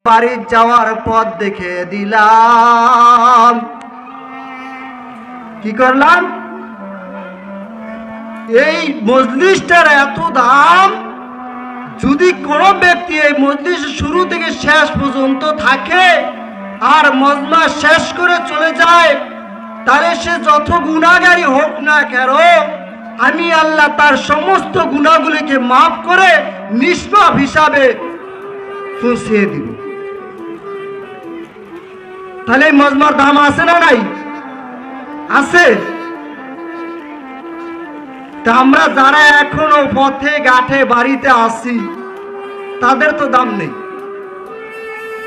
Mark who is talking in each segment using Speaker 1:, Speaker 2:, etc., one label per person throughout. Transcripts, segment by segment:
Speaker 1: বাড়ি যাওয়ার পথ দেখে দিলাম। কি করলাম? এই মজলিসটার এত দাম, যদি কোনো ব্যক্তি এই মজলিস শুরু থেকে শেষ পর্যন্ত থাকে আর মজমা শেষ করে চলে যায়, তাহলে সে যত গুনাহগারী হোক না কেন, আমি আল্লাহ তার সমস্ত গুনাহগুলিকে মাফ করে নিষ্পাপ হিসাবে পৌঁছিয়ে দিব। তাহলে এই মজমার দাম আছে না নাই? আছে। তা আমরা যারা এখনো পথে ঘাটে বাড়িতে আসি, তাদের তো দাম নেই।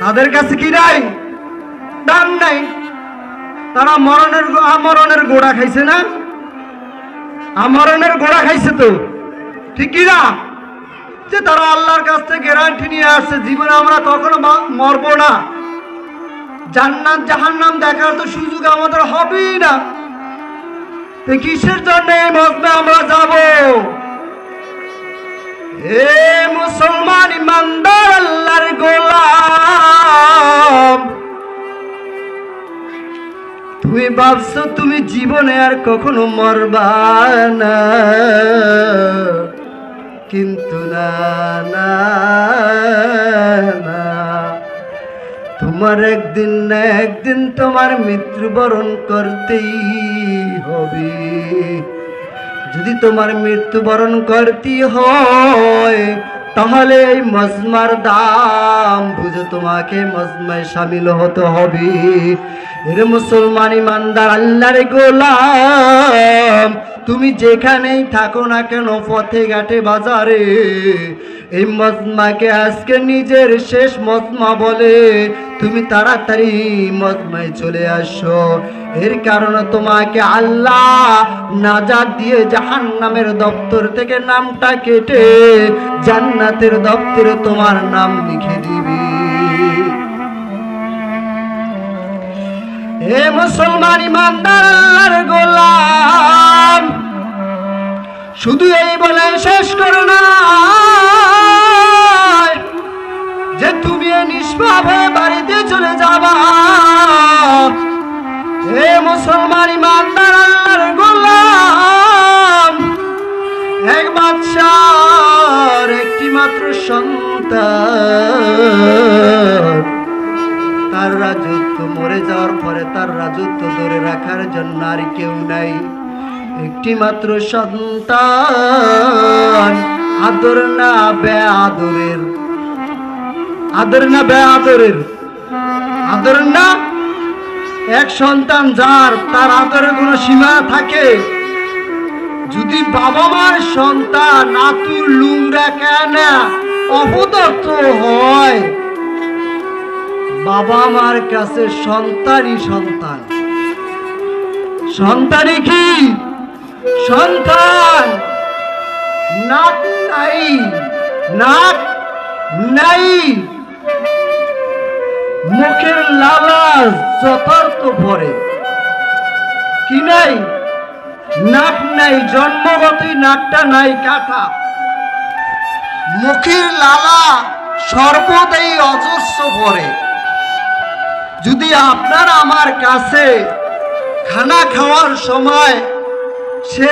Speaker 1: তাদের কাছে কি নাই? দাম নাই। তারা আমরণের গোড়া খাইছে না? আমরণের গোড়া খাইছে তো, ঠিক কি না? যে তারা আল্লাহর কাছ থেকে গ্যারান্টি নিয়ে আসছে জীবনে আমরা কখনো মরবো না, জান্নাত জাহান্নাম দেখার তো সুযোগ আমাদের হবেই না। কিসের জন্য এই মজমে আমরা যাব? হে মুসলমান ইমানদার আল্লাহর গোলাম, তুমি ভাবছো তুমি জীবনে আর কখনো মরবা না, কিন্তু না না না, তোমার একদিন না একদিন তোমার মৃত্যুবরণ করতেই হবে। যদি তোমার মৃত্যুবরণ করতে হয়, তাহলে এই মজমার দাম বুঝে তোমাকে মজমায় শামিল হতে হবে। এর মুসলমান ইমানদার আল্লাহর গোলাম, তুমি যেখানেই থাকো না কেন, পথে ঘাটে বাজারে, এই মজমাকে আজকে নিজের শেষ মজমা বলে তুমি তাড়াতাড়ি মজমায় চলে আসো। এর কারণে তোমাকে আল্লাহ নাজাত দিয়ে জাহান্নামের দপ্তর থেকে নামটা কেটে জান্নাতের দপ্তরে তোমার নাম লিখে দিবে। হে মুসলমান ইমানদার আল্লাহর গোলাম, শুধু এই বলে শেষ করো না যে তুমি নিষ্পাপ হয়ে বাড়িতে চলে যাবা। হে মুসলমান ইমানদার আল্লাহর গোলাম, এক বাদশার একটি মাত্র সন্তান, তার রাজত্ব মরে যাওয়ার পরে তার রাজত্ব ধরে রাখার জন্য আর কেউ নাই। একটি মাত্র সন্তান, আদর না বেআদরের, আদর না বেআদরের, আদর না। এক সন্তান যার, তার আদরের কোনো সীমা থাকে? যদি বাবা মার সন্তান আতুর লুংরা কেন অপদর্থ হয়, বাবা মার কাছে সন্তানই সন্তান। সন্তানই কি? সন্তান। নাক নাই, নাক নাই, মুখের লালা যথার্থ পরে কি নাই? নাক নাই, জন্মগতই নাকটা নাই কাটা। মুখের লালা সর্বদাই অজস্র পরে। যদি আপনার আমার কাছে খানা খাওয়ার সময় সে